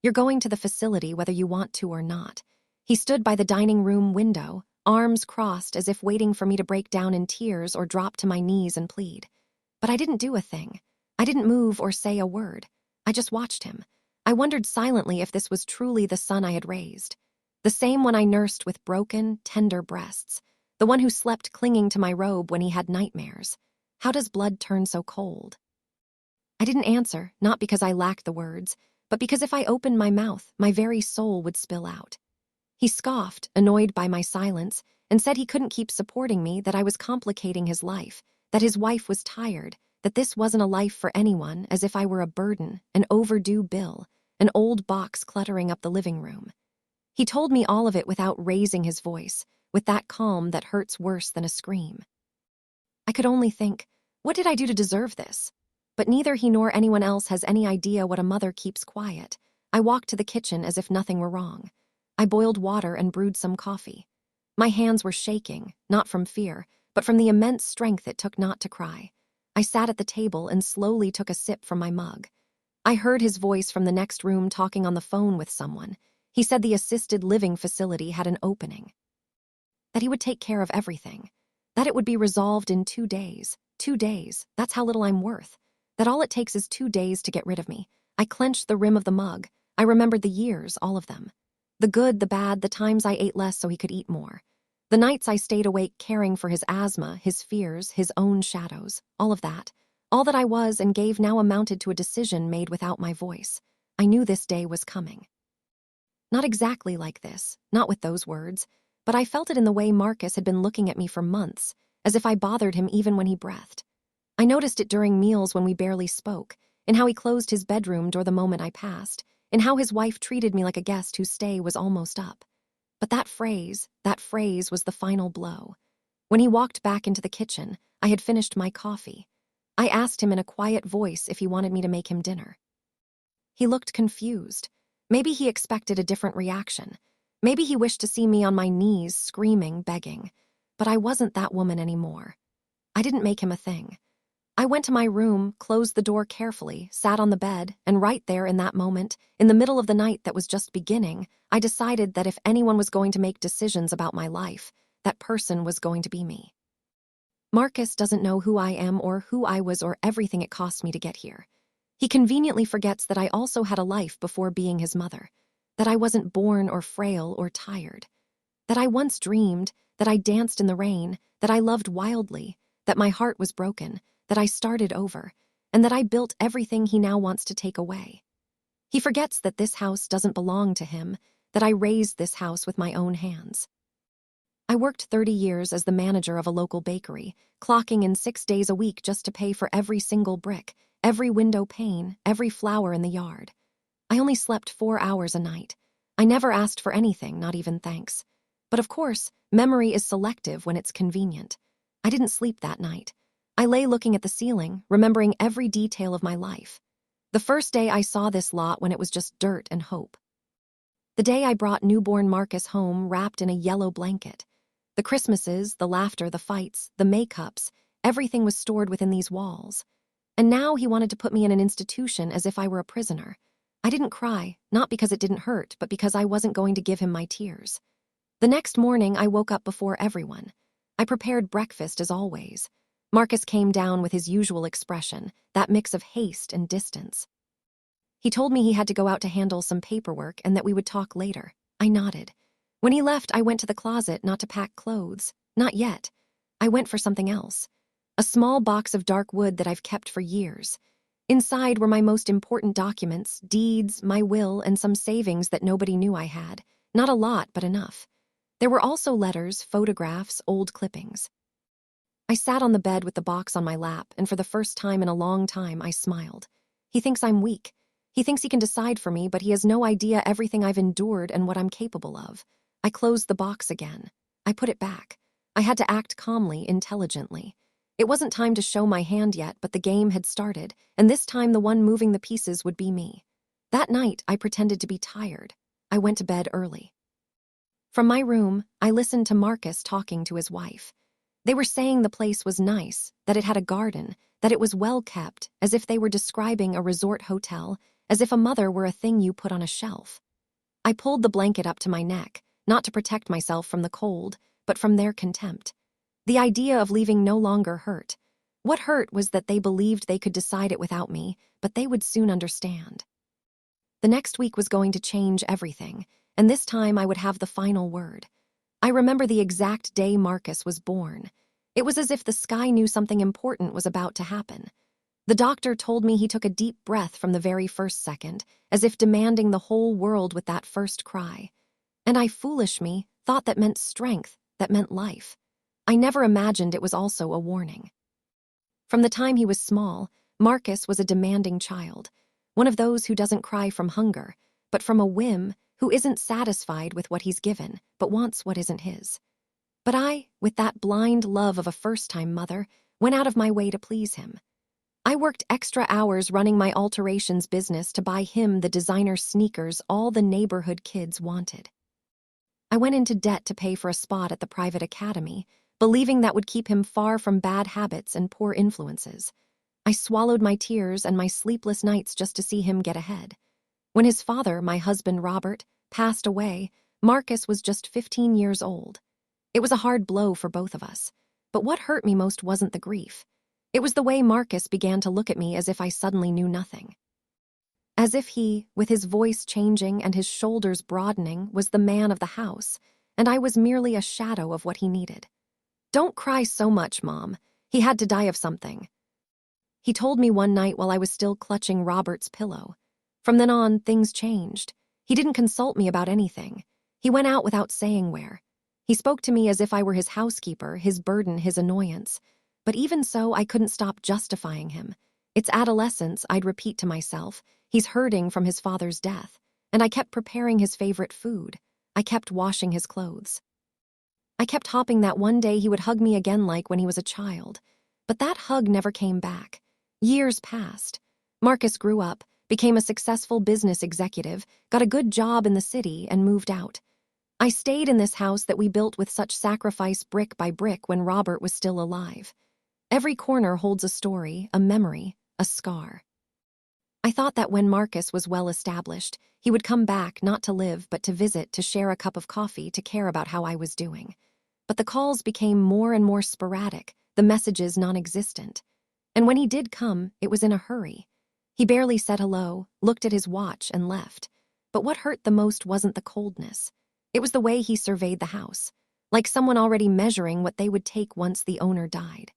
You're going to the facility whether you want to or not." He stood by the dining room window, arms crossed as if waiting for me to break down in tears or drop to my knees and plead. But I didn't do a thing. I didn't move or say a word. I just watched him. I wondered silently if this was truly the son I had raised. The same one I nursed with broken, tender breasts. The one who slept clinging to my robe when he had nightmares. How does blood turn so cold? I didn't answer, not because I lacked the words, but because if I opened my mouth, my very soul would spill out. He scoffed, annoyed by my silence, and said he couldn't keep supporting me, that I was complicating his life, that his wife was tired, that this wasn't a life for anyone, as if I were a burden, an overdue bill, an old box cluttering up the living room. He told me all of it without raising his voice, with that calm that hurts worse than a scream. I could only think, what did I do to deserve this? But neither he nor anyone else has any idea what a mother keeps quiet. I walked to the kitchen as if nothing were wrong. I boiled water and brewed some coffee. My hands were shaking, not from fear, but from the immense strength it took not to cry. I sat at the table and slowly took a sip from my mug. I heard his voice from the next room talking on the phone with someone. He said the assisted living facility had an opening. That he would take care of everything. That it would be resolved in 2 days. 2 days, that's how little I'm worth. That all it takes is 2 days to get rid of me. I clenched the rim of the mug. I remembered the years, all of them. The good, the bad, the times I ate less so he could eat more. The nights I stayed awake caring for his asthma, his fears, his own shadows, all of that. All that I was and gave now amounted to a decision made without my voice. I knew this day was coming. Not exactly like this, not with those words, but I felt it in the way Marcus had been looking at me for months, as if I bothered him even when he breathed. I noticed it during meals when we barely spoke, in how he closed his bedroom door the moment I passed, in how his wife treated me like a guest whose stay was almost up. But that phrase was the final blow. When he walked back into the kitchen, I had finished my coffee. I asked him in a quiet voice if he wanted me to make him dinner. He looked confused. Maybe he expected a different reaction. Maybe he wished to see me on my knees, screaming, begging. But I wasn't that woman anymore. I didn't make him a thing. I went to my room, closed the door carefully, sat on the bed, and right there in that moment, in the middle of the night that was just beginning, I decided that if anyone was going to make decisions about my life, that person was going to be me. Marcus doesn't know who I am or who I was or everything it cost me to get here. He conveniently forgets that I also had a life before being his mother, that I wasn't born or frail or tired, that I once dreamed, that I danced in the rain, that I loved wildly, that my heart was broken, that I started over, and that I built everything he now wants to take away. He forgets that this house doesn't belong to him, that I raised this house with my own hands. I worked 30 years as the manager of a local bakery, clocking in 6 days a week just to pay for every single brick, every window pane, every flower in the yard. I only slept 4 hours a night. I never asked for anything, not even thanks. But of course, memory is selective when it's convenient. I didn't sleep that night. I lay looking at the ceiling, remembering every detail of my life. The first day I saw this lot when it was just dirt and hope. The day I brought newborn Marcus home wrapped in a yellow blanket. The Christmases, the laughter, the fights, the makeups, everything was stored within these walls. And now he wanted to put me in an institution as if I were a prisoner. I didn't cry, not because it didn't hurt, but because I wasn't going to give him my tears. The next morning, I woke up before everyone. I prepared breakfast as always. Marcus came down with his usual expression, that mix of haste and distance. He told me he had to go out to handle some paperwork and that we would talk later. I nodded. When he left, I went to the closet not to pack clothes. Not yet. I went for something else. A small box of dark wood that I've kept for years. Inside were my most important documents, deeds, my will, and some savings that nobody knew I had. Not a lot, but enough. There were also letters, photographs, old clippings. I sat on the bed with the box on my lap, and for the first time in a long time, I smiled. He thinks I'm weak. He thinks he can decide for me, but he has no idea everything I've endured and what I'm capable of. I closed the box again. I put it back. I had to act calmly, intelligently. It wasn't time to show my hand yet, but the game had started, and this time the one moving the pieces would be me. That night, I pretended to be tired. I went to bed early. From my room, I listened to Marcus talking to his wife. They were saying the place was nice, that it had a garden, that it was well kept, as if they were describing a resort hotel, as if a mother were a thing you put on a shelf. I pulled the blanket up to my neck, not to protect myself from the cold, but from their contempt. The idea of leaving no longer hurt. What hurt was that they believed they could decide it without me, but they would soon understand. The next week was going to change everything, and this time I would have the final word. I remember the exact day Marcus was born. It was as if the sky knew something important was about to happen. The doctor told me he took a deep breath from the very first second, as if demanding the whole world with that first cry. And I, foolish me, thought that meant strength, that meant life. I never imagined it was also a warning. From the time he was small, Marcus was a demanding child, one of those who doesn't cry from hunger, but from a whim, who isn't satisfied with what he's given, but wants what isn't his. But I, with that blind love of a first-time mother, went out of my way to please him. I worked extra hours running my alterations business to buy him the designer sneakers all the neighborhood kids wanted. I went into debt to pay for a spot at the private academy, believing that would keep him far from bad habits and poor influences. I swallowed my tears and my sleepless nights just to see him get ahead. When his father, my husband Robert, passed away, Marcus was just 15 years old. It was a hard blow for both of us, but what hurt me most wasn't the grief. It was the way Marcus began to look at me as if I suddenly knew nothing. As if he, with his voice changing and his shoulders broadening, was the man of the house, and I was merely a shadow of what he needed. "Don't cry so much, Mom. He had to die of something," he told me one night while I was still clutching Robert's pillow. From then on, things changed. He didn't consult me about anything. He went out without saying where. He spoke to me as if I were his housekeeper, his burden, his annoyance. But even so, I couldn't stop justifying him. It's adolescence, I'd repeat to myself. He's hurting from his father's death. And I kept preparing his favorite food. I kept washing his clothes. I kept hoping that one day he would hug me again like when he was a child. But that hug never came back. Years passed. Marcus grew up, became a successful business executive, got a good job in the city, and moved out. I stayed in this house that we built with such sacrifice brick by brick when Robert was still alive. Every corner holds a story, a memory, a scar. I thought that when Marcus was well established, he would come back not to live but to visit, to share a cup of coffee, to care about how I was doing. But the calls became more and more sporadic, the messages non-existent. And when he did come, it was in a hurry. He barely said hello, looked at his watch, and left. But what hurt the most wasn't the coldness. It was the way he surveyed the house, like someone already measuring what they would take once the owner died.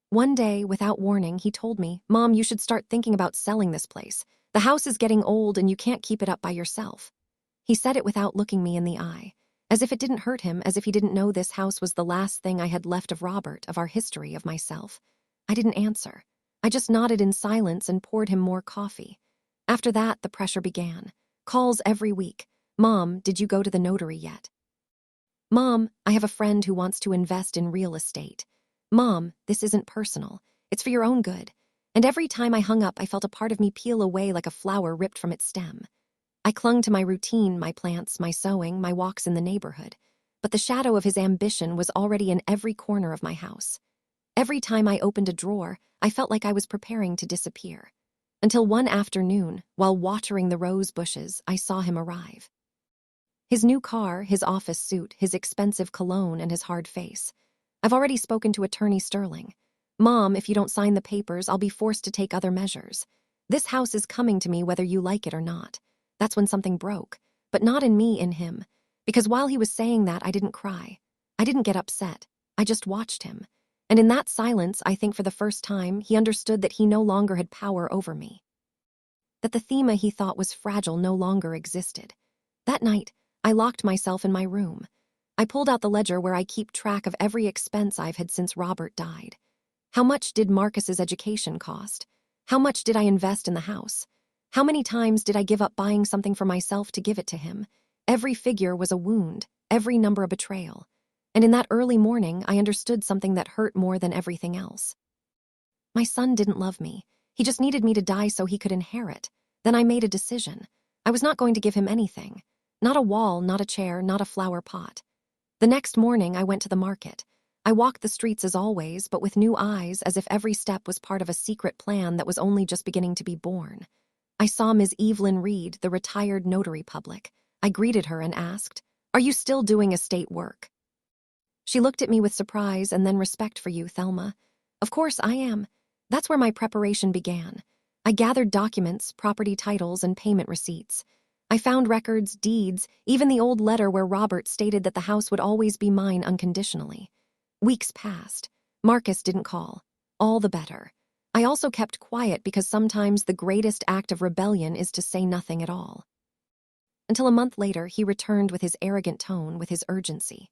One day, without warning, he told me, "Mom, you should start thinking about selling this place. The house is getting old and you can't keep it up by yourself." He said it without looking me in the eye, as if it didn't hurt him, as if he didn't know this house was the last thing I had left of Robert, of our history, of myself. I didn't answer. I just nodded in silence and poured him more coffee. After that, the pressure began. Calls every week. "Mom, did you go to the notary yet?" "Mom, I have a friend who wants to invest in real estate." "Mom, this isn't personal. It's for your own good." And every time I hung up, I felt a part of me peel away like a flower ripped from its stem. I clung to my routine, my plants, my sewing, my walks in the neighborhood. But the shadow of his ambition was already in every corner of my house. Every time I opened a drawer, I felt like I was preparing to disappear. Until one afternoon, while watering the rose bushes, I saw him arrive. His new car, his office suit, his expensive cologne, and his hard face. "I've already spoken to Attorney Sterling. Mom, if you don't sign the papers, I'll be forced to take other measures. This house is coming to me whether you like it or not." That's when something broke, but not in me, in him. Because while he was saying that, I didn't cry. I didn't get upset. I just watched him. And in that silence, I think for the first time, he understood that he no longer had power over me. That the Thema he thought was fragile no longer existed. That night, I locked myself in my room. I pulled out the ledger where I keep track of every expense I've had since Robert died. How much did Marcus's education cost? How much did I invest in the house? How many times did I give up buying something for myself to give it to him? Every figure was a wound, every number a betrayal. And in that early morning, I understood something that hurt more than everything else. My son didn't love me. He just needed me to die so he could inherit. Then I made a decision. I was not going to give him anything. Not a wall, not a chair, not a flower pot. The next morning, I went to the market. I walked the streets as always, but with new eyes, as if every step was part of a secret plan that was only just beginning to be born. I saw Ms. Evelyn Reed, the retired notary public. I greeted her and asked, "Are you still doing estate work?" She looked at me with surprise and then respect for you, Thelma. Of course I am. That's where my preparation began. I gathered documents, property titles, and payment receipts. I found records, deeds, even the old letter where Robert stated that the house would always be mine unconditionally. Weeks passed. Marcus didn't call. All the better. I also kept quiet because sometimes the greatest act of rebellion is to say nothing at all. Until a month later, he returned with his arrogant tone, with his urgency.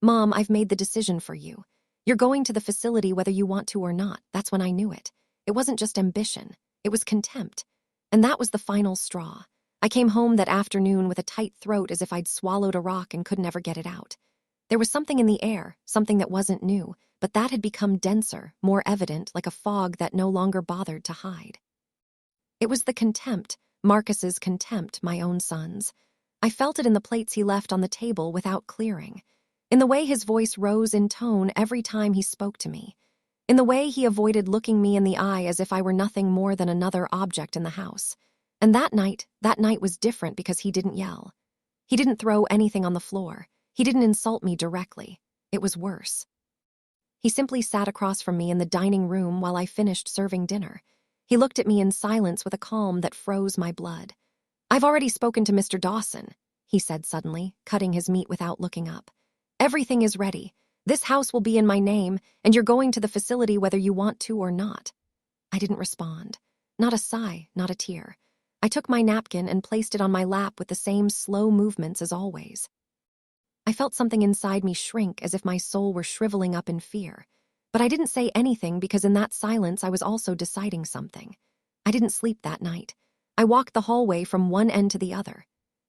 "Mom, I've made the decision for you. You're going to the facility whether you want to or not." That's when I knew it. It wasn't just ambition. It was contempt. And that was the final straw. I came home that afternoon with a tight throat as if I'd swallowed a rock and could never get it out. There was something in the air, something that wasn't new, but that had become denser, more evident, like a fog that no longer bothered to hide. It was the contempt, Marcus's contempt, my own son's. I felt it in the plates he left on the table without clearing, in the way his voice rose in tone every time he spoke to me, in the way he avoided looking me in the eye as if I were nothing more than another object in the house. And that night was different because he didn't yell. He didn't throw anything on the floor. He didn't insult me directly. It was worse. He simply sat across from me in the dining room while I finished serving dinner. He looked at me in silence with a calm that froze my blood. "I've already spoken to Mr. Dawson," he said suddenly, cutting his meat without looking up. "Everything is ready. This house will be in my name, and you're going to the facility whether you want to or not." I didn't respond. Not a sigh, not a tear. I took my napkin and placed it on my lap with the same slow movements as always. I felt something inside me shrink as if my soul were shriveling up in fear. But I didn't say anything because in that silence I was also deciding something. I didn't sleep that night. I walked the hallway from one end to the other.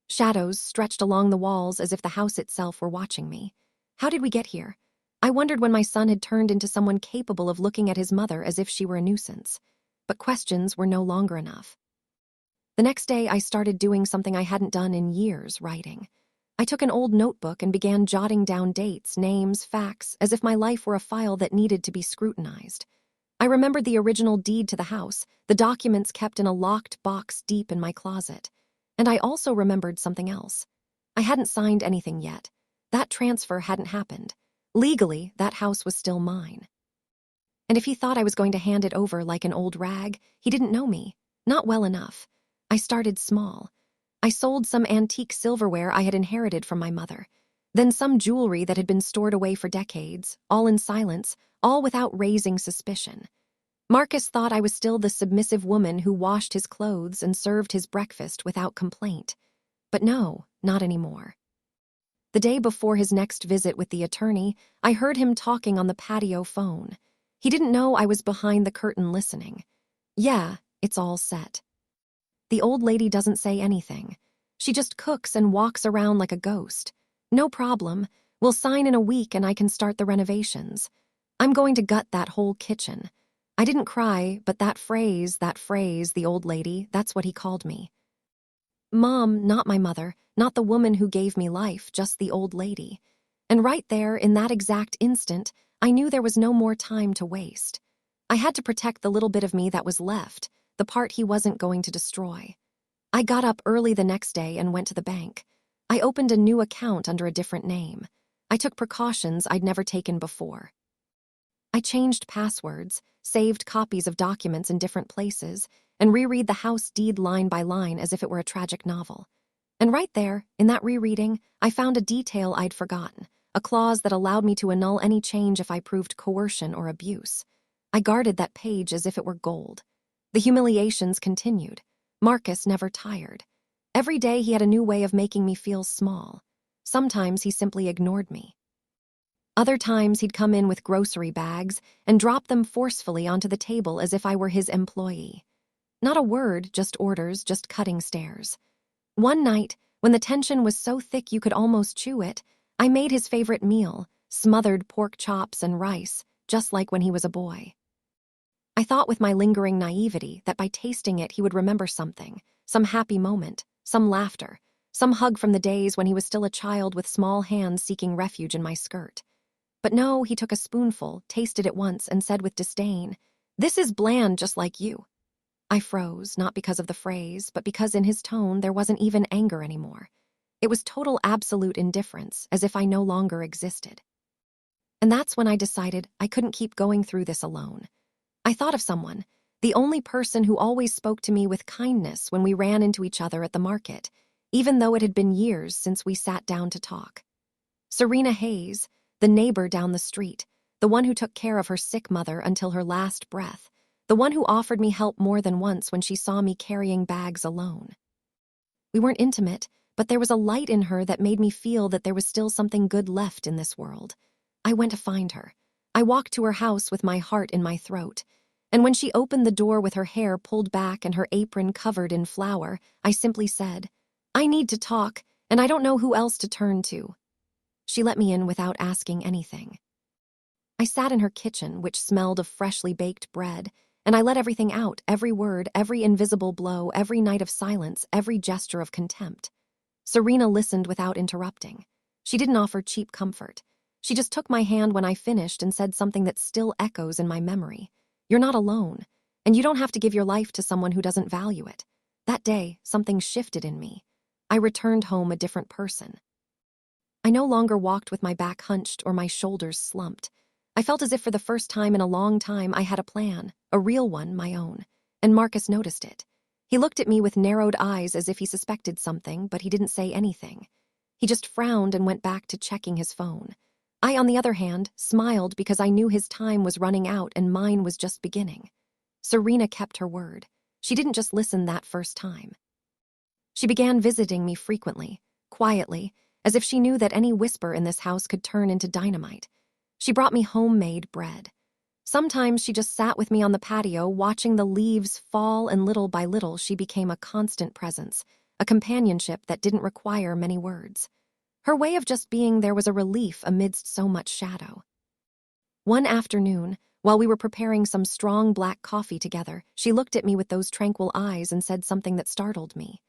Shadows stretched along the walls as if the house itself were watching me. How did we get here? I wondered when my son had turned into someone capable of looking at his mother as if she were a nuisance. But questions were no longer enough. The next day I started doing something I hadn't done in years, writing. I took an old notebook and began jotting down dates, names, facts, as if my life were a file that needed to be scrutinized. I remembered the original deed to the house, the documents kept in a locked box deep in my closet. And I also remembered something else. I hadn't signed anything yet. That transfer hadn't happened. Legally, that house was still mine. And if he thought I was going to hand it over like an old rag, he didn't know me. Not well enough. I started small. I sold some antique silverware I had inherited from my mother, then some jewelry that had been stored away for decades, all in silence, all without raising suspicion. Marcus thought I was still the submissive woman who washed his clothes and served his breakfast without complaint. But no, not anymore. The day before his next visit with the attorney, I heard him talking on the patio phone. He didn't know I was behind the curtain listening. "Yeah, it's all set. The old lady doesn't say anything. She just cooks and walks around like a ghost. No problem. We'll sign in a week and I can start the renovations. I'm going to gut that whole kitchen." I didn't cry, but that phrase, the old lady, that's what he called me. Mom, not my mother, not the woman who gave me life, just the old lady. And right there, in that exact instant, I knew there was no more time to waste. I had to protect the little bit of me that was left, the part he wasn't going to destroy. I got up early the next day and went to the bank. I opened a new account under a different name. I took precautions I'd never taken before. I changed passwords, saved copies of documents in different places, and reread the house deed line by line as if it were a tragic novel. And right there, in that rereading, I found a detail I'd forgotten, a clause that allowed me to annul any change if I proved coercion or abuse. I guarded that page as if it were gold. The humiliations continued. Marcus never tired. Every day he had a new way of making me feel small. Sometimes he simply ignored me. Other times he'd come in with grocery bags and drop them forcefully onto the table as if I were his employee. Not a word, just orders, just cutting stares. One night, when the tension was so thick you could almost chew it, I made his favorite meal, smothered pork chops and rice, just like when he was a boy. I thought with my lingering naivety that by tasting it he would remember something, some happy moment, some laughter, some hug from the days when he was still a child with small hands seeking refuge in my skirt. But no, he took a spoonful, tasted it once, and said with disdain, "This is bland just like you." I froze, not because of the phrase, but because in his tone there wasn't even anger anymore. It was total absolute indifference, as if I no longer existed. And that's when I decided I couldn't keep going through this alone. I thought of someone, the only person who always spoke to me with kindness when we ran into each other at the market, even though it had been years since we sat down to talk. Serena Hayes, the neighbor down the street, the one who took care of her sick mother until her last breath, the one who offered me help more than once when she saw me carrying bags alone. We weren't intimate, but there was a light in her that made me feel that there was still something good left in this world. I went to find her. I walked to her house with my heart in my throat. And when she opened the door with her hair pulled back and her apron covered in flour, I simply said, "I need to talk, and I don't know who else to turn to." She let me in without asking anything. I sat in her kitchen, which smelled of freshly baked bread, and I let everything out, every word, every invisible blow, every night of silence, every gesture of contempt. Serena listened without interrupting. She didn't offer cheap comfort. She just took my hand when I finished and said something that still echoes in my memory. "You're not alone, and you don't have to give your life to someone who doesn't value it." That day, something shifted in me. I returned home a different person. I no longer walked with my back hunched or my shoulders slumped. I felt as if for the first time in a long time I had a plan, a real one, my own. And Marcus noticed it. He looked at me with narrowed eyes as if he suspected something, but he didn't say anything. He just frowned and went back to checking his phone. I, on the other hand, smiled because I knew his time was running out and mine was just beginning. Serena kept her word. She didn't just listen that first time. She began visiting me frequently, quietly, as if she knew that any whisper in this house could turn into dynamite. She brought me homemade bread. Sometimes she just sat with me on the patio watching the leaves fall, and little by little she became a constant presence, a companionship that didn't require many words. Her way of just being there was a relief amidst so much shadow. One afternoon, while we were preparing some strong black coffee together, she looked at me with those tranquil eyes and said something that startled me.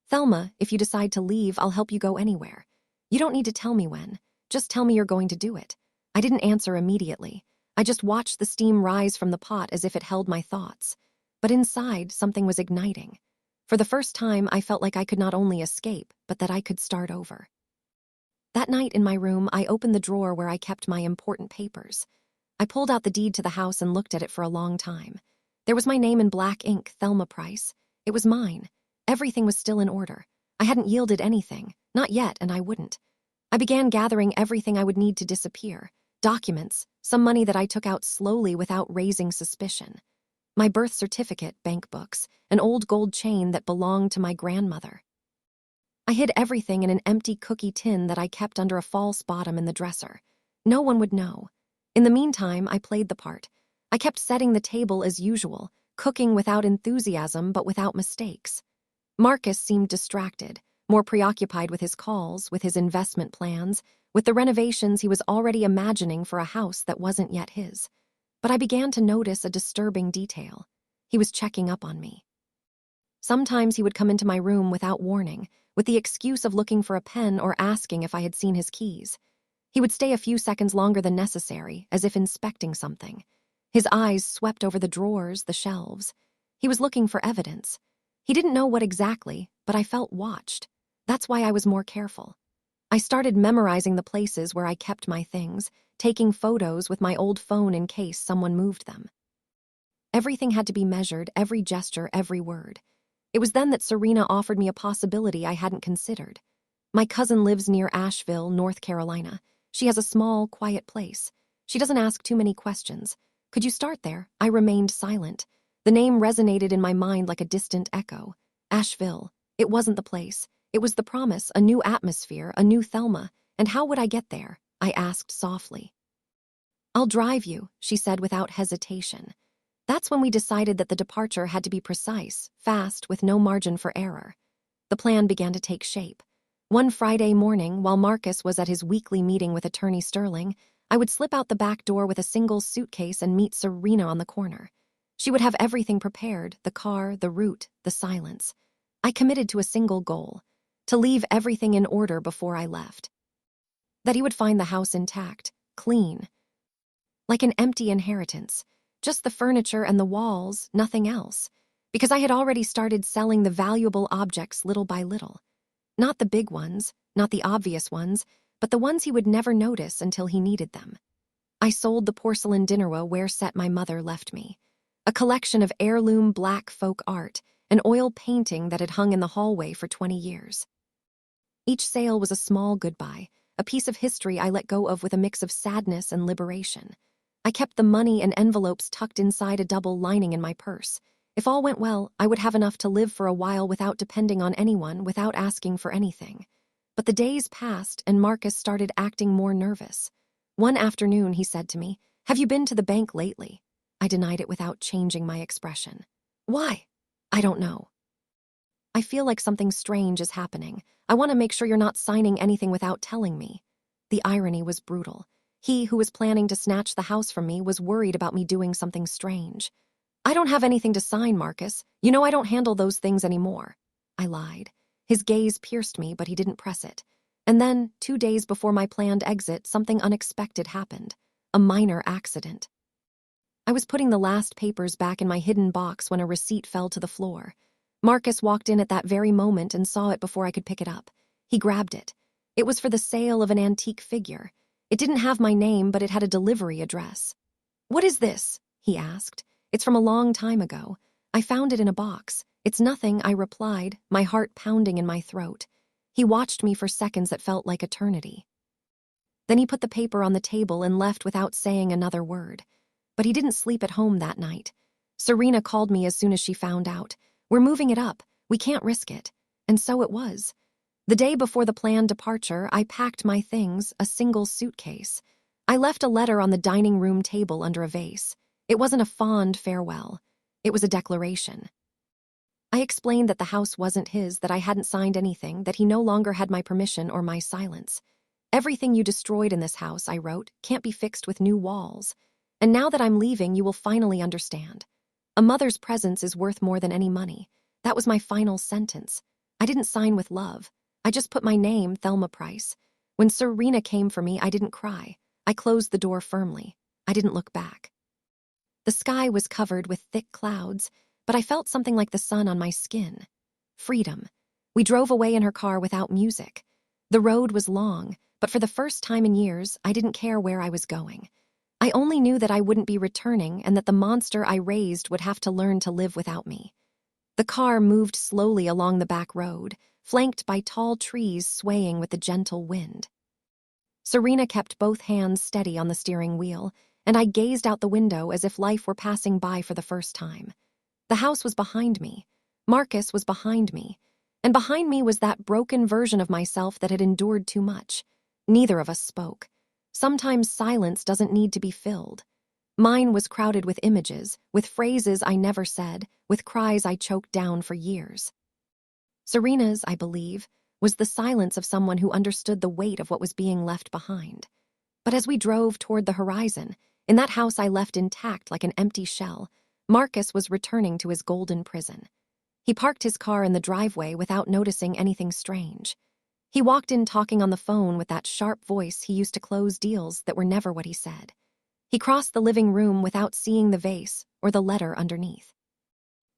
"Thelma, if you decide to leave, I'll help you go anywhere. You don't need to tell me when. Just tell me you're going to do it." I didn't answer immediately. I just watched the steam rise from the pot as if it held my thoughts. But inside, something was igniting. For the first time, I felt like I could not only escape, but that I could start over. That night in my room, I opened the drawer where I kept my important papers. I pulled out the deed to the house and looked at it for a long time. There was my name in black ink, Thelma Price. It was mine. Everything was still in order. I hadn't yielded anything. Not yet, and I wouldn't. I began gathering everything I would need to disappear. Documents, some money that I took out slowly without raising suspicion. My birth certificate, bank books, an old gold chain that belonged to my grandmother. I hid everything in an empty cookie tin that I kept under a false bottom in the dresser. No one would know. In the meantime, I played the part. I kept setting the table as usual, cooking without enthusiasm but without mistakes. Marcus seemed distracted, more preoccupied with his calls, with his investment plans, with the renovations he was already imagining for a house that wasn't yet his. But I began to notice a disturbing detail. He was checking up on me. Sometimes he would come into my room without warning, with the excuse of looking for a pen or asking if I had seen his keys. He would stay a few seconds longer than necessary, as if inspecting something. His eyes swept over the drawers, the shelves. He was looking for evidence. He didn't know what exactly, but I felt watched. That's why I was more careful. I started memorizing the places where I kept my things, taking photos with my old phone in case someone moved them. Everything had to be measured, every gesture, every word. It was then that Serena offered me a possibility I hadn't considered. My cousin lives near Asheville, North Carolina. She has a small, quiet place. She doesn't ask too many questions. Could you start there? I remained silent. The name resonated in my mind like a distant echo. Asheville. It wasn't the place. It was the promise, a new atmosphere, a new Thelma. And how would I get there? I asked softly. "I'll drive you," she said without hesitation. That's when we decided that the departure had to be precise, fast, with no margin for error. The plan began to take shape. One Friday morning, while Marcus was at his weekly meeting with Attorney Sterling, I would slip out the back door with a single suitcase and meet Serena on the corner. She would have everything prepared, the car, the route, the silence. I committed to a single goal, to leave everything in order before I left. That he would find the house intact, clean, like an empty inheritance. Just the furniture and the walls, nothing else. because I had already started selling the valuable objects little by little. Not the big ones, not the obvious ones, but the ones he would never notice until he needed them. I sold the porcelain dinnerware set my mother left me, a collection of heirloom black folk art, an oil painting that had hung in the hallway for 20 years. Each sale was a small goodbye, a piece of history I let go of with a mix of sadness and liberation. I kept the money and envelopes tucked inside a double lining in my purse. If all went well, I would have enough to live for a while without depending on anyone, without asking for anything. But the days passed and Marcus started acting more nervous. One afternoon he said to me, "Have you been to the bank lately?" I denied it without changing my expression. "Why?" "I don't know. I feel like something strange is happening. I want to make sure you're not signing anything without telling me." The irony was brutal. He, who was planning to snatch the house from me, was worried about me doing something strange. "I don't have anything to sign, Marcus. You know I don't handle those things anymore." I lied. His gaze pierced me, but he didn't press it. And then, 2 days before my planned exit, something unexpected happened. A minor accident. I was putting the last papers back in my hidden box when a receipt fell to the floor. Marcus walked in at that very moment and saw it before I could pick it up. He grabbed it. It was for the sale of an antique figure. It didn't have my name, but it had a delivery address. "What is this?" he asked. "It's from a long time ago. I found it in a box." "It's nothing," I replied, my heart pounding in my throat. He watched me for seconds that felt like eternity. Then he put the paper on the table and left without saying another word. But he didn't sleep at home that night. Serena called me as soon as she found out. "We're moving it up. We can't risk it." And so it was. The day before the planned departure, I packed my things, a single suitcase. I left a letter on the dining room table under a vase. It wasn't a fond farewell. It was a declaration. I explained that the house wasn't his, that I hadn't signed anything, that he no longer had my permission or my silence. "Everything you destroyed in this house," I wrote, "can't be fixed with new walls. And now that I'm leaving, you will finally understand. A mother's presence is worth more than any money." That was my final sentence. I didn't sign with love. I just put my name, Thelma Price. When Serena came for me, I didn't cry. I closed the door firmly. I didn't look back. The sky was covered with thick clouds, but I felt something like the sun on my skin. Freedom. We drove away in her car without music. The road was long, but for the first time in years, I didn't care where I was going. I only knew that I wouldn't be returning and that the monster I raised would have to learn to live without me. The car moved slowly along the back road, flanked by tall trees swaying with the gentle wind. Serena kept both hands steady on the steering wheel, and I gazed out the window as if life were passing by for the first time. The house was behind me. Marcus was behind me. And behind me was that broken version of myself that had endured too much. Neither of us spoke. Sometimes silence doesn't need to be filled. Mine was crowded with images, with phrases I never said, with cries I choked down for years. Serena's, I believe, was the silence of someone who understood the weight of what was being left behind. But as we drove toward the horizon, in that house I left intact like an empty shell, Marcus was returning to his golden prison. He parked his car in the driveway without noticing anything strange. He walked in talking on the phone with that sharp voice he used to close deals that were never what he said. He crossed the living room without seeing the vase or the letter underneath.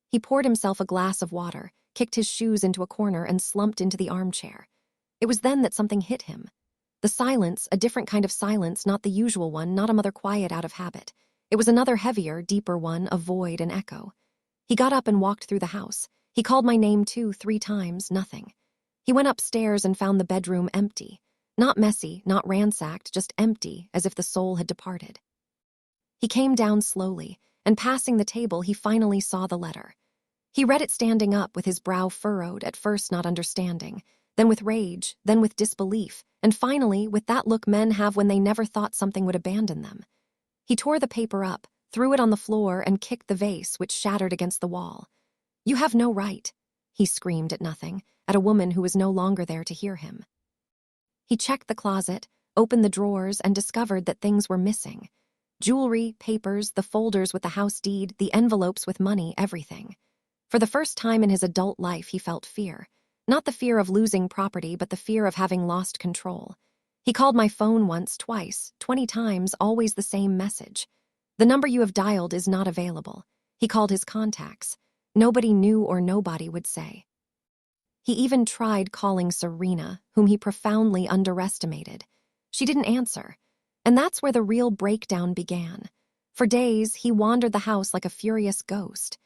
He poured himself a glass of water, kicked his shoes into a corner, and slumped into the armchair. It was then that something hit him. The silence, a different kind of silence, not the usual one, not a mother quiet out of habit. It was another heavier, deeper one, a void, an echo. He got up and walked through the house. He called my name 2, 3 times, nothing. He went upstairs and found the bedroom empty. Not messy, not ransacked, just empty, as if the soul had departed. He came down slowly, and passing the table, he finally saw the letter. He read it standing up with his brow furrowed, at first not understanding, then with rage, then with disbelief, and finally with that look men have when they never thought something would abandon them. He tore the paper up, threw it on the floor, and kicked the vase, which shattered against the wall. "You have no right," he screamed at nothing, at a woman who was no longer there to hear him. He checked the closet, opened the drawers, and discovered that things were missing. Jewelry, papers, the folders with the house deed, the envelopes with money, everything. For the first time in his adult life, he felt fear. Not the fear of losing property, but the fear of having lost control. He called my phone once, twice, 20 times, always the same message. "The number you have dialed is not available." He called his contacts. Nobody knew or nobody would say. He even tried calling Serena, whom he profoundly underestimated. She didn't answer, and that's where the real breakdown began. For days, he wandered the house like a furious ghost.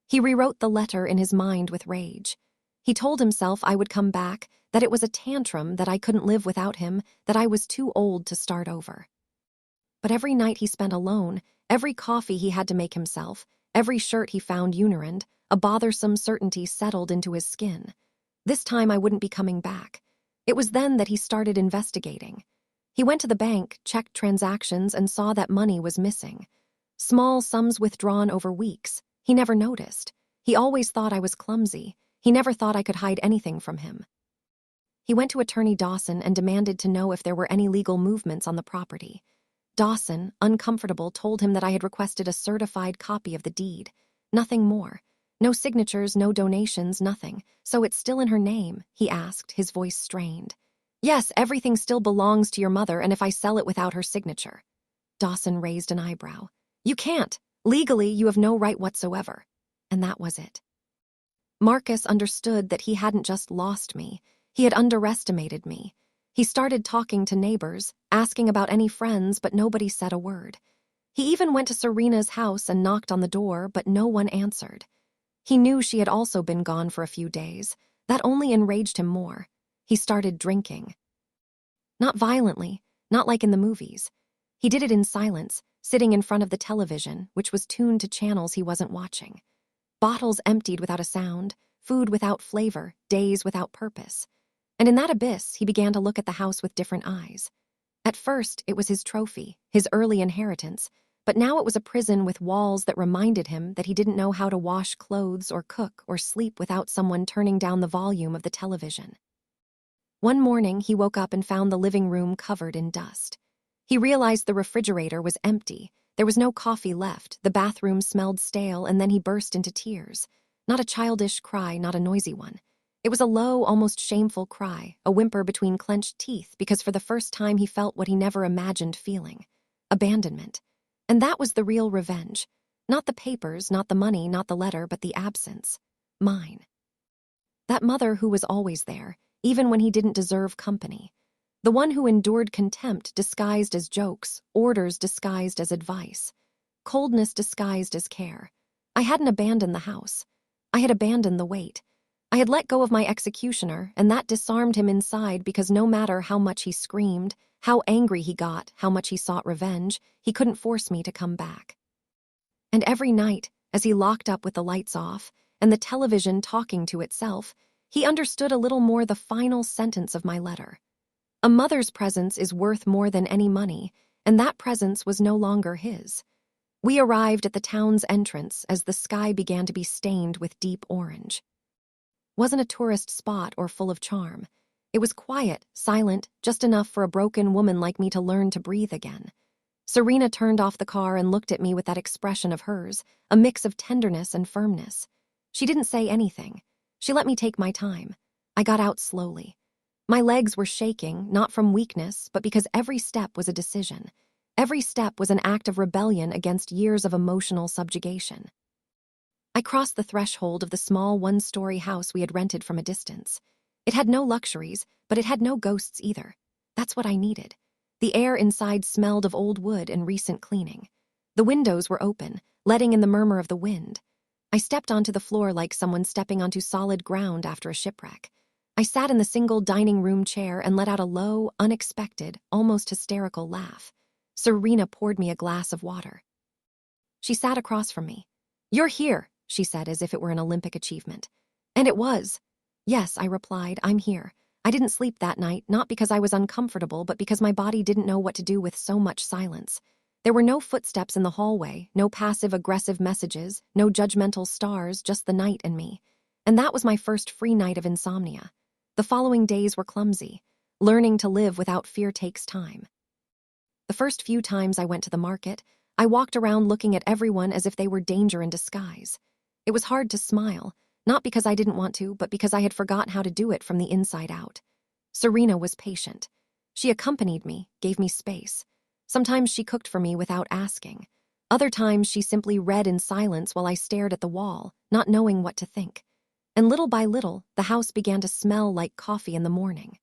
He rewrote the letter in his mind with rage. He told himself I would come back, that it was a tantrum, that I couldn't live without him, that I was too old to start over. But every night he spent alone, every coffee he had to make himself, every shirt he found urined, a bothersome certainty settled into his skin. This time I wouldn't be coming back. It was then that he started investigating. He went to the bank, checked transactions, and saw that money was missing. Small sums withdrawn over weeks. He never noticed. He always thought I was clumsy. He never thought I could hide anything from him. He went to Attorney Dawson and demanded to know if there were any legal movements on the property. Dawson, uncomfortable, told him that I had requested a certified copy of the deed. Nothing more. No signatures, no donations, nothing. So it's still in her name, he asked, his voice strained. Yes, everything still belongs to your mother, and if I sell it without her signature. Dawson raised an eyebrow. You can't. Legally, you have no right whatsoever. And that was it. Marcus understood that he hadn't just lost me. He had underestimated me. He started talking to neighbors, asking about any friends, but nobody said a word. He even went to Serena's house and knocked on the door, but no one answered. He knew she had also been gone for a few days. That only enraged him more. He started drinking. Not violently, not like in the movies. He did it in silence, sitting in front of the television, which was tuned to channels he wasn't watching. Bottles emptied without a sound, food without flavor, days without purpose. And in that abyss, he began to look at the house with different eyes. At first, it was his trophy, his early inheritance, but now it was a prison with walls that reminded him that he didn't know how to wash clothes or cook or sleep without someone turning down the volume of the television. One morning, he woke up and found the living room covered in dust. He realized the refrigerator was empty. There was no coffee left, the bathroom smelled stale, and then he burst into tears. Not a childish cry, not a noisy one. It was a low, almost shameful cry, a whimper between clenched teeth, because for the first time he felt what he never imagined feeling. Abandonment. And that was the real revenge. Not the papers, not the money, not the letter, but the absence. Mine. That mother who was always there, even when he didn't deserve company. The one who endured contempt disguised as jokes, orders disguised as advice, coldness disguised as care. I hadn't abandoned the house. I had abandoned the weight. I had let go of my executioner, and that disarmed him inside, because no matter how much he screamed, how angry he got, how much he sought revenge, he couldn't force me to come back. And every night, as he locked up with the lights off, and the television talking to itself, he understood a little more the final sentence of my letter. A mother's presence is worth more than any money, and that presence was no longer his. We arrived at the town's entrance as the sky began to be stained with deep orange. Wasn't a tourist spot or full of charm. It was quiet, silent, just enough for a broken woman like me to learn to breathe again. Serena turned off the car and looked at me with that expression of hers, a mix of tenderness and firmness. She didn't say anything. She let me take my time. I got out slowly. My legs were shaking, not from weakness, but because every step was a decision. Every step was an act of rebellion against years of emotional subjugation. I crossed the threshold of the small one-story house we had rented from a distance. It had no luxuries, but it had no ghosts either. That's what I needed. The air inside smelled of old wood and recent cleaning. The windows were open, letting in the murmur of the wind. I stepped onto the floor like someone stepping onto solid ground after a shipwreck. I sat in the single dining room chair and let out a low, unexpected, almost hysterical laugh. Serena poured me a glass of water. She sat across from me. "You're here," she said as if it were an Olympic achievement. And it was. "Yes," I replied, "I'm here. I didn't sleep that night, not because I was uncomfortable, but because my body didn't know what to do with so much silence. There were no footsteps in the hallway, no passive-aggressive messages, no judgmental stars, just the night and me. And that was my first free night of insomnia. The following days were clumsy. Learning to live without fear takes time. The first few times I went to the market, I walked around looking at everyone as if they were danger in disguise. It was hard to smile, not because I didn't want to, but because I had forgotten how to do it from the inside out. Serena was patient. She accompanied me, gave me space. Sometimes she cooked for me without asking. Other times she simply read in silence while I stared at the wall, not knowing what to think. And little by little, the house began to smell like coffee in the morning.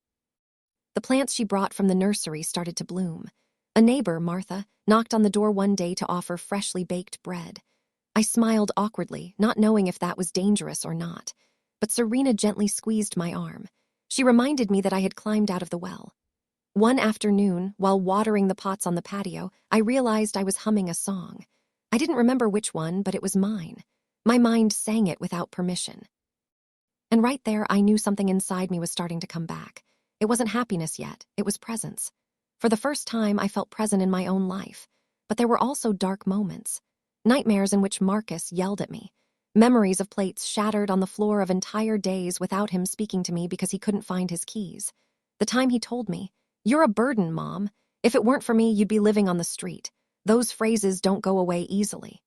The plants she brought from the nursery started to bloom. A neighbor, Martha, knocked on the door one day to offer freshly baked bread. I smiled awkwardly, not knowing if that was dangerous or not. But Serena gently squeezed my arm. She reminded me that I had climbed out of the well. One afternoon, while watering the pots on the patio, I realized I was humming a song. I didn't remember which one, but it was mine. My mind sang it without permission. And right there, I knew something inside me was starting to come back. It wasn't happiness yet, it was presence. For the first time, I felt present in my own life. But there were also dark moments. Nightmares in which Marcus yelled at me. Memories of plates shattered on the floor of entire days without him speaking to me because he couldn't find his keys. The time he told me, "You're a burden, Mom. If it weren't for me, you'd be living on the street." Those phrases don't go away easily.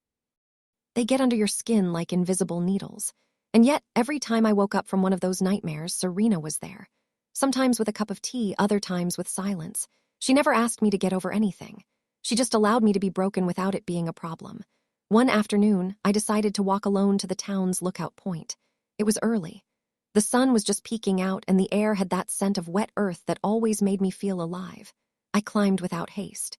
They get under your skin like invisible needles. And yet, every time I woke up from one of those nightmares, Serena was there. Sometimes with a cup of tea, other times with silence. She never asked me to get over anything. She just allowed me to be broken without it being a problem. One afternoon, I decided to walk alone to the town's lookout point. It was early. The sun was just peeking out, and the air had that scent of wet earth that always made me feel alive. I climbed without haste.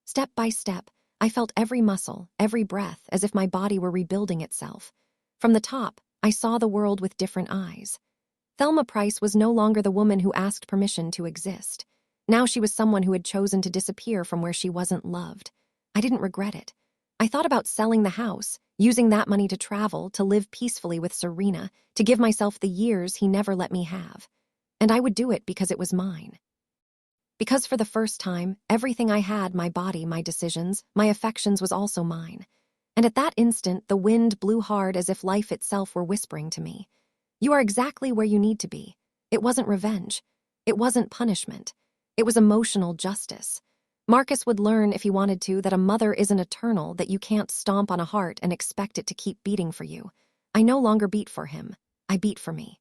Step by step, I felt every muscle, every breath, as if my body were rebuilding itself. From the top, I saw the world with different eyes. Thelma Price was no longer the woman who asked permission to exist. Now she was someone who had chosen to disappear from where she wasn't loved. I didn't regret it. I thought about selling the house, using that money to travel, to live peacefully with Serena, to give myself the years he never let me have. And I would do it because it was mine. Because for the first time, everything I had, my body, my decisions, my affections, was also mine. And at that instant, the wind blew hard as if life itself were whispering to me, "You are exactly where you need to be." It wasn't revenge. It wasn't punishment. It was emotional justice. Marcus would learn, if he wanted to, that a mother isn't eternal, that you can't stomp on a heart and expect it to keep beating for you. I no longer beat for him. I beat for me.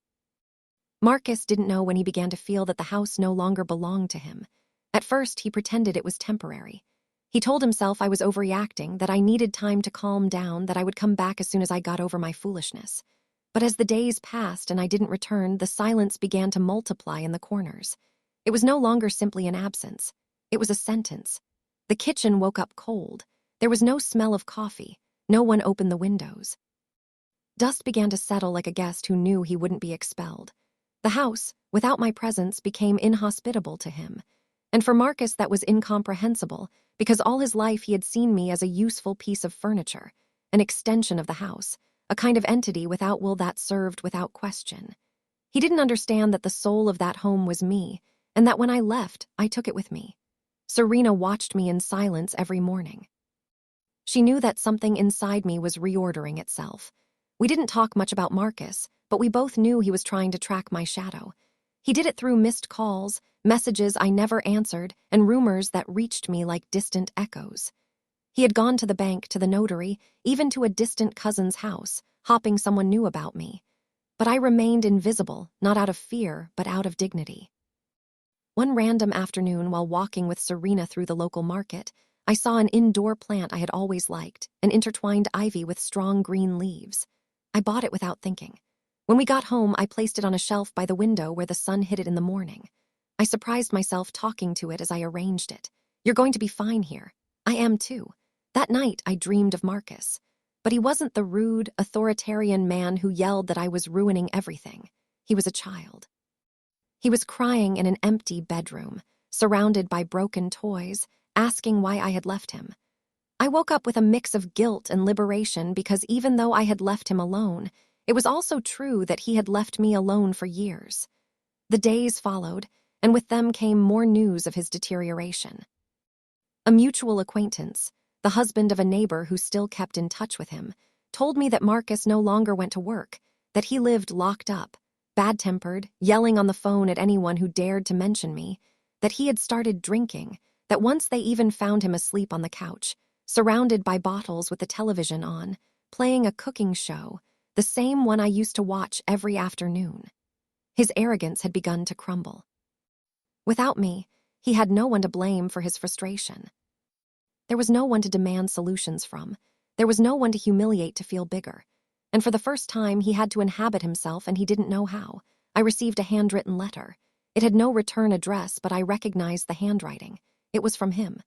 Marcus didn't know when he began to feel that the house no longer belonged to him. At first, he pretended it was temporary. He told himself I was overreacting, that I needed time to calm down, that I would come back as soon as I got over my foolishness. But as the days passed and I didn't return, the silence began to multiply in the corners. It was no longer simply an absence. It was a sentence. The kitchen woke up cold. There was no smell of coffee. No one opened the windows. Dust began to settle like a guest who knew he wouldn't be expelled. The house, without my presence, became inhospitable to him. And for Marcus, that was incomprehensible, because all his life he had seen me as a useful piece of furniture, an extension of the house, a kind of entity without will that served without question. He didn't understand that the soul of that home was me, and that when I left, I took it with me. Serena watched me in silence every morning. She knew that something inside me was reordering itself. We didn't talk much about Marcus, but we both knew he was trying to track my shadow. He did it through missed calls, messages I never answered, and rumors that reached me like distant echoes. He had gone to the bank, to the notary, even to a distant cousin's house, hoping someone knew about me. But I remained invisible, not out of fear, but out of dignity. One random afternoon, while walking with Serena through the local market, I saw an indoor plant I had always liked, an intertwined ivy with strong green leaves. I bought it without thinking. When we got home, I placed it on a shelf by the window where the sun hit it in the morning. I surprised myself talking to it as I arranged it. "You're going to be fine here." I am too. That night, I dreamed of Marcus. But he wasn't the rude, authoritarian man who yelled that I was ruining everything. He was a child. He was crying in an empty bedroom, surrounded by broken toys, asking why I had left him. I woke up with a mix of guilt and liberation, because even though I had left him alone, it was also true that he had left me alone for years. The days followed, and with them came more news of his deterioration. A mutual acquaintance, the husband of a neighbor who still kept in touch with him, told me that Marcus no longer went to work, that he lived locked up, bad-tempered, yelling on the phone at anyone who dared to mention me, that he had started drinking, that once they even found him asleep on the couch, surrounded by bottles with the television on, playing a cooking show, the same one I used to watch every afternoon. His arrogance had begun to crumble. Without me, he had no one to blame for his frustration. There was no one to demand solutions from. There was no one to humiliate to feel bigger. And for the first time, he had to inhabit himself, and he didn't know how. I received a handwritten letter. It had no return address, but I recognized the handwriting. It was from him.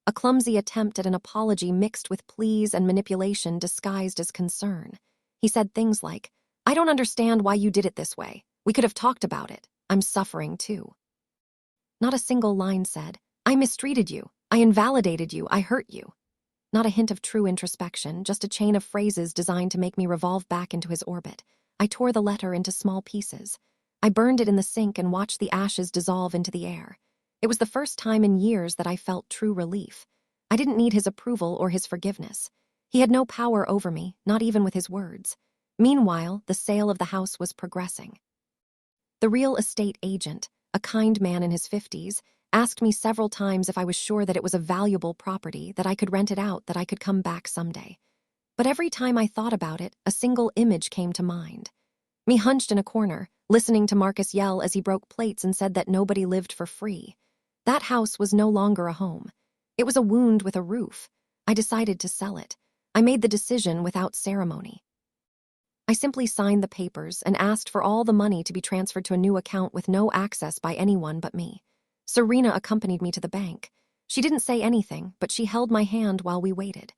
A clumsy attempt at an apology mixed with pleas and manipulation disguised as concern. He said things like, "I don't understand why you did it this way. We could have talked about it. I'm suffering too." Not a single line said, "I mistreated you. I invalidated you. I hurt you." Not a hint of true introspection, just a chain of phrases designed to make me revolve back into his orbit. I tore the letter into small pieces. I burned it in the sink and watched the ashes dissolve into the air. It was the first time in years that I felt true relief. I didn't need his approval or his forgiveness. He had no power over me, not even with his words. Meanwhile, the sale of the house was progressing. The real estate agent, a kind man in his 50s, asked me several times if I was sure that it was a valuable property, that I could rent it out, that I could come back someday. But every time I thought about it, a single image came to mind. Me hunched in a corner, listening to Marcus yell as he broke plates and said that nobody lived for free. That house was no longer a home. It was a wound with a roof. I decided to sell it. I made the decision without ceremony. I simply signed the papers and asked for all the money to be transferred to a new account with no access by anyone but me. Serena accompanied me to the bank. She didn't say anything, but she held my hand while we waited.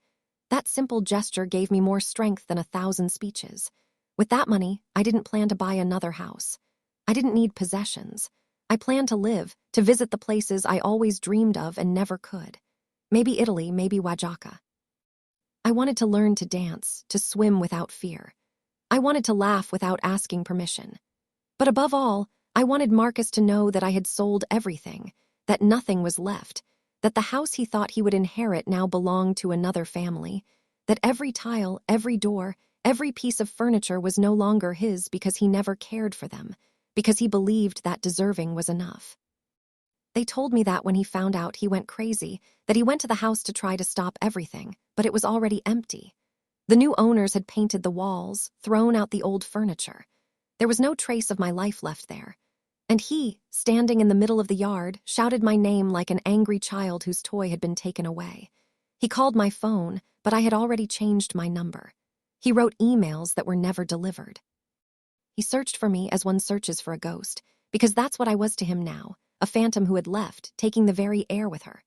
That simple gesture gave me more strength than 1,000 speeches. With that money, I didn't plan to buy another house. I didn't need possessions. I planned to live, to visit the places I always dreamed of and never could. Maybe Italy, maybe Wajaka. I wanted to learn to dance, to swim without fear. I wanted to laugh without asking permission. But above all, I wanted Marcus to know that I had sold everything, that nothing was left, that the house he thought he would inherit now belonged to another family, that every tile, every door, every piece of furniture was no longer his because he never cared for them, because he believed that deserving was enough. They told me that when he found out, he went crazy, that he went to the house to try to stop everything, but it was already empty. The new owners had painted the walls, thrown out the old furniture. There was no trace of my life left there. And he, standing in the middle of the yard, shouted my name like an angry child whose toy had been taken away. He called my phone, but I had already changed my number. He wrote emails that were never delivered. He searched for me as one searches for a ghost, because that's what I was to him now, a phantom who had left, taking the very air with her.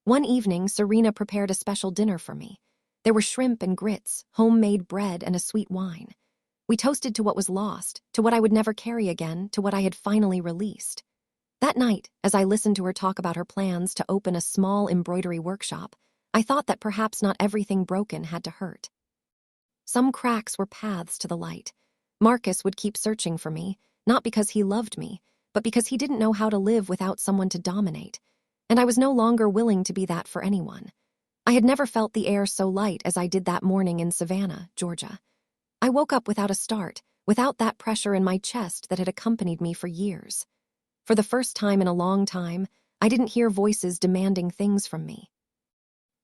One evening, Serena prepared a special dinner for me. There were shrimp and grits, homemade bread, and a sweet wine. We toasted to what was lost, to what I would never carry again, to what I had finally released. That night, as I listened to her talk about her plans to open a small embroidery workshop, I thought that perhaps not everything broken had to hurt. Some cracks were paths to the light. Marcus would keep searching for me, not because he loved me, but because he didn't know how to live without someone to dominate. And I was no longer willing to be that for anyone. I had never felt the air so light as I did that morning in Savannah, Georgia. I woke up without a start, without that pressure in my chest that had accompanied me for years. For the first time in a long time, I didn't hear voices demanding things from me.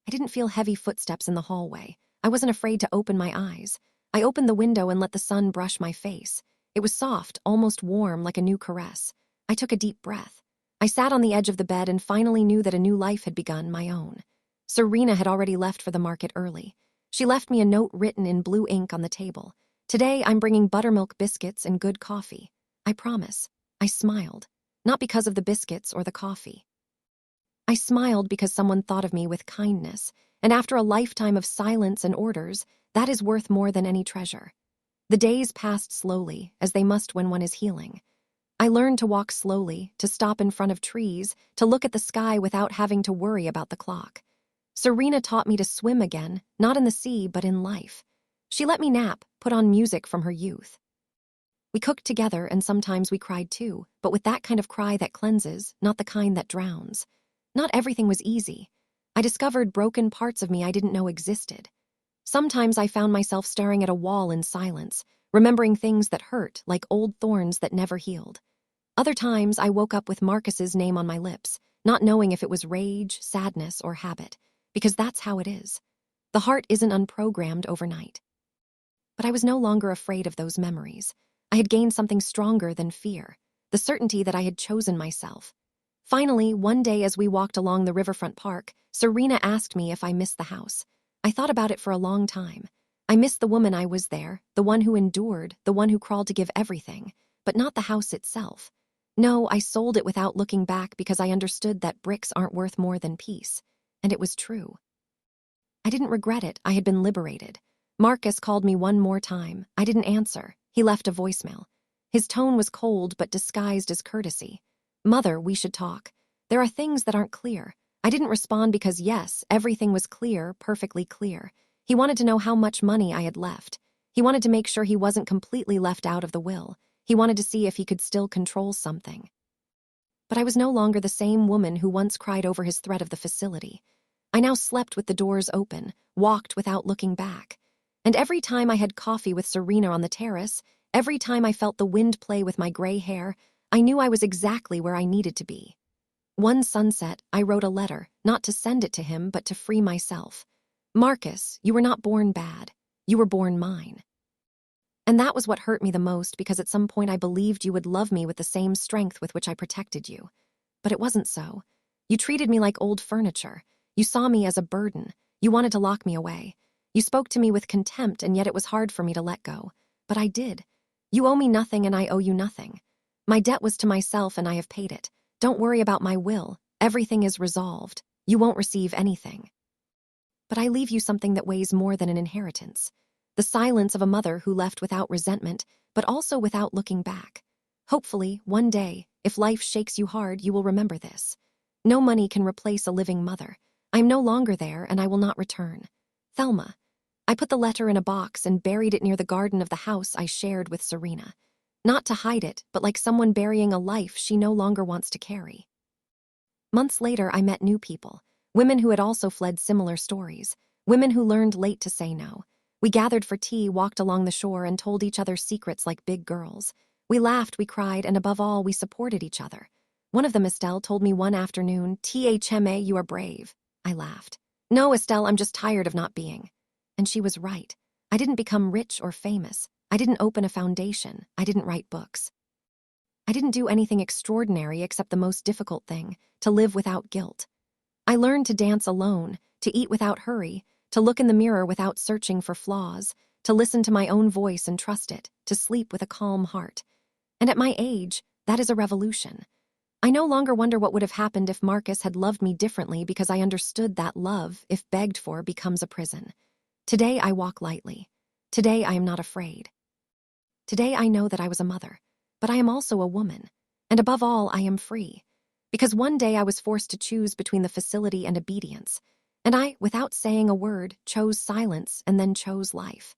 I didn't feel heavy footsteps in the hallway. I wasn't afraid to open my eyes. I opened the window and let the sun brush my face. It was soft, almost warm, like a new caress. I took a deep breath. I sat on the edge of the bed and finally knew that a new life had begun, my own. Serena had already left for the market early. She left me a note written in blue ink on the table. "Today I'm bringing buttermilk biscuits and good coffee. I promise." I smiled, not because of the biscuits or the coffee. I smiled because someone thought of me with kindness, and after a lifetime of silence and orders, that is worth more than any treasure. The days passed slowly, as they must when one is healing. I learned to walk slowly, to stop in front of trees, to look at the sky without having to worry about the clock. Serena taught me to swim again, not in the sea, but in life. She let me nap, put on music from her youth. We cooked together, and sometimes we cried too, but with that kind of cry that cleanses, not the kind that drowns. Not everything was easy. I discovered broken parts of me I didn't know existed. Sometimes I found myself staring at a wall in silence, remembering things that hurt, like old thorns that never healed. Other times I woke up with Marcus's name on my lips, not knowing if it was rage, sadness, or habit, because that's how it is. The heart isn't unprogrammed overnight. But I was no longer afraid of those memories. I had gained something stronger than fear, the certainty that I had chosen myself. Finally, one day as we walked along the riverfront park, Serena asked me if I missed the house. I thought about it for a long time. I missed the woman I was there, the one who endured, the one who crawled to give everything, but not the house itself. No, I sold it without looking back because I understood that bricks aren't worth more than peace. And it was true. I didn't regret it. I had been liberated. Marcus called me one more time. I didn't answer. He left a voicemail. His tone was cold but disguised as courtesy. Mother, we should talk. There are things that aren't clear. I didn't respond because, yes, everything was clear, perfectly clear. He wanted to know how much money I had left. He wanted to make sure he wasn't completely left out of the will. He wanted to see if he could still control something. But I was no longer the same woman who once cried over his threat of the facility. I now slept with the doors open, walked without looking back. And every time I had coffee with Serena on the terrace, every time I felt the wind play with my gray hair, I knew I was exactly where I needed to be. One sunset, I wrote a letter, not to send it to him, but to free myself. Marcus, you were not born bad. You were born mine. And that was what hurt me the most because at some point I believed you would love me with the same strength with which I protected you. But it wasn't so. You treated me like old furniture. You saw me as a burden. You wanted to lock me away. You spoke to me with contempt, and yet it was hard for me to let go. But I did. You owe me nothing and I owe you nothing. My debt was to myself and I have paid it. Don't worry about my will. Everything is resolved. You won't receive anything. But I leave you something that weighs more than an inheritance. The silence of a mother who left without resentment, but also without looking back. Hopefully, one day, if life shakes you hard, you will remember this. No money can replace a living mother. I am no longer there and I will not return. Thelma. I put the letter in a box and buried it near the garden of the house I shared with Serena. Not to hide it, but like someone burying a life she no longer wants to carry. Months later, I met new people. Women who had also fled similar stories. Women who learned late to say no. We gathered for tea, walked along the shore, and told each other secrets like big girls. We laughed, we cried, and above all, we supported each other. One of them, Estelle, told me one afternoon, "Thma, you are brave." I laughed. "No, Estelle, I'm just tired of not being." And she was right. I didn't become rich or famous. I didn't open a foundation. I didn't write books. I didn't do anything extraordinary except the most difficult thing, to live without guilt. I learned to dance alone, to eat without hurry, to look in the mirror without searching for flaws, to listen to my own voice and trust it, to sleep with a calm heart. And at my age, that is a revolution. I no longer wonder what would have happened if Marcus had loved me differently because I understood that love, if begged for, becomes a prison. Today I walk lightly. Today I am not afraid. Today I know that I was a mother, but I am also a woman. And above all, I am free. Because one day I was forced to choose between the facility and obedience. And I, without saying a word, chose silence and then chose life.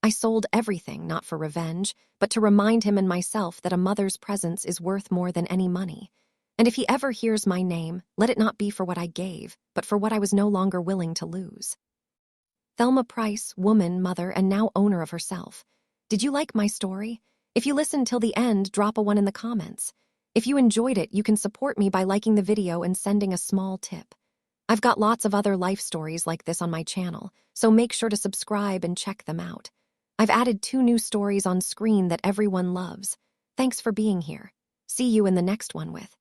I sold everything, not for revenge, but to remind him and myself that a mother's presence is worth more than any money. And if he ever hears my name, let it not be for what I gave, but for what I was no longer willing to lose. Thelma Price, woman, mother, and now owner of herself. Did you like my story? If you listened till the end, drop a 1 in the comments. If you enjoyed it, you can support me by liking the video and sending a small tip. I've got lots of other life stories like this on my channel, so make sure to subscribe and check them out. I've added 2 new stories on screen that everyone loves. Thanks for being here. See you in the next one with